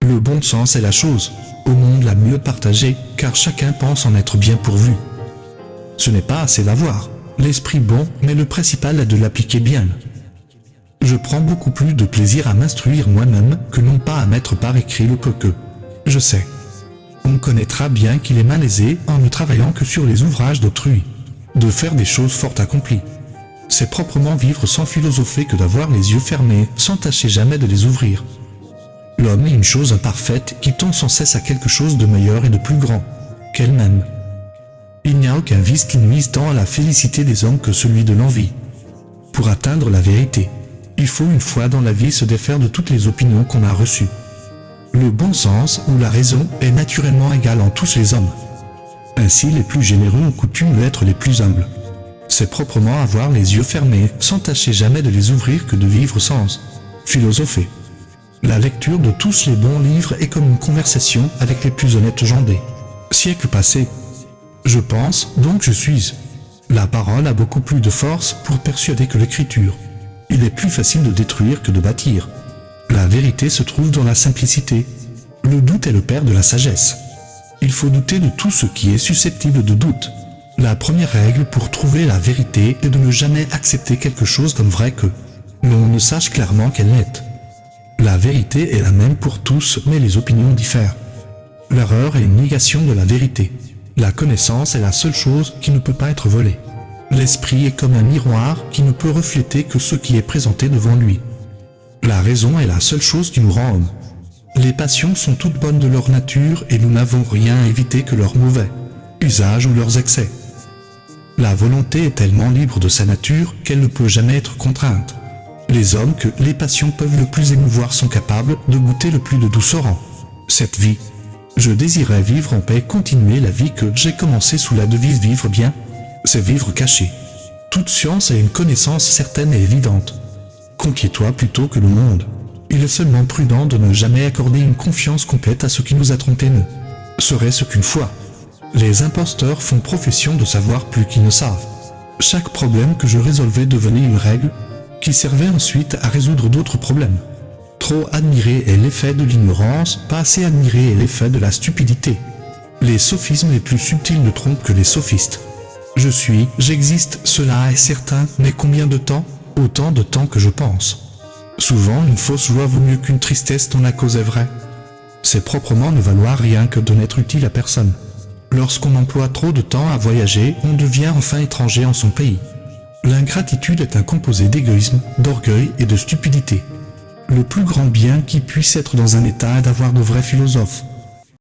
Le bon sens est la chose au monde la mieux partagée, car chacun pense en être bien pourvu. Ce n'est pas assez d'avoir l'esprit bon, mais le principal est de l'appliquer bien. Je prends beaucoup plus de plaisir à m'instruire moi-même que non pas à mettre par écrit le peu que je sais. On connaîtra bien qu'il est malaisé en ne travaillant que sur les ouvrages d'autrui, de faire des choses fort accomplies. C'est proprement vivre sans philosopher que d'avoir les yeux fermés, sans tâcher jamais de les ouvrir. L'homme est une chose imparfaite qui tend sans cesse à quelque chose de meilleur et de plus grand qu'elle-même. Il n'y a aucun vice qui nuise tant à la félicité des hommes que celui de l'envie. Pour atteindre la vérité, il faut une fois dans la vie se défaire de toutes les opinions qu'on a reçues. Le bon sens ou la raison est naturellement égal en tous les hommes. Ainsi les plus généreux ont coutume d'être les plus humbles. C'est proprement avoir les yeux fermés, sans tâcher jamais de les ouvrir que de vivre sans philosopher. La lecture de tous les bons livres est comme une conversation avec les plus honnêtes gens des siècles passés. Je pense, donc je suis. La parole a beaucoup plus de force pour persuader que l'écriture. Il est plus facile de détruire que de bâtir. La vérité se trouve dans la simplicité. Le doute est le père de la sagesse. Il faut douter de tout ce qui est susceptible de doute. La première règle pour trouver la vérité est de ne jamais accepter quelque chose comme vrai que l'on ne sache clairement qu'elle l'est. La vérité est la même pour tous, mais les opinions diffèrent. L'erreur est une négation de la vérité. La connaissance est la seule chose qui ne peut pas être volée. L'esprit est comme un miroir qui ne peut refléter que ce qui est présenté devant lui. La raison est la seule chose qui nous rend hommes. Les passions sont toutes bonnes de leur nature et nous n'avons rien à éviter que leurs mauvais usages ou leurs excès. La volonté est tellement libre de sa nature qu'elle ne peut jamais être contrainte. Les hommes que les passions peuvent le plus émouvoir sont capables de goûter le plus de douceur en cette vie. Je désirais vivre en paix, continuer la vie que j'ai commencée sous la devise vivre bien. C'est vivre caché. Toute science a une connaissance certaine et évidente. Conquiers-toi plutôt que le monde. Il est seulement prudent de ne jamais accorder une confiance complète à ce qui nous a trompés, ne serait-ce qu'une fois. Les imposteurs font profession de savoir plus qu'ils ne savent. Chaque problème que je résolvais devenait une règle, qui servait ensuite à résoudre d'autres problèmes. Trop admirer est l'effet de l'ignorance, pas assez admirer est l'effet de la stupidité. Les sophismes les plus subtils ne trompent que les sophistes. Je suis, j'existe, cela est certain, mais combien de temps? Autant de temps que je pense. Souvent, une fausse joie vaut mieux qu'une tristesse dont la cause est vraie. C'est proprement ne valoir rien que de n'être utile à personne. Lorsqu'on emploie trop de temps à voyager, on devient enfin étranger en son pays. L'ingratitude est un composé d'égoïsme, d'orgueil et de stupidité. Le plus grand bien qui puisse être dans un état est d'avoir de vrais philosophes.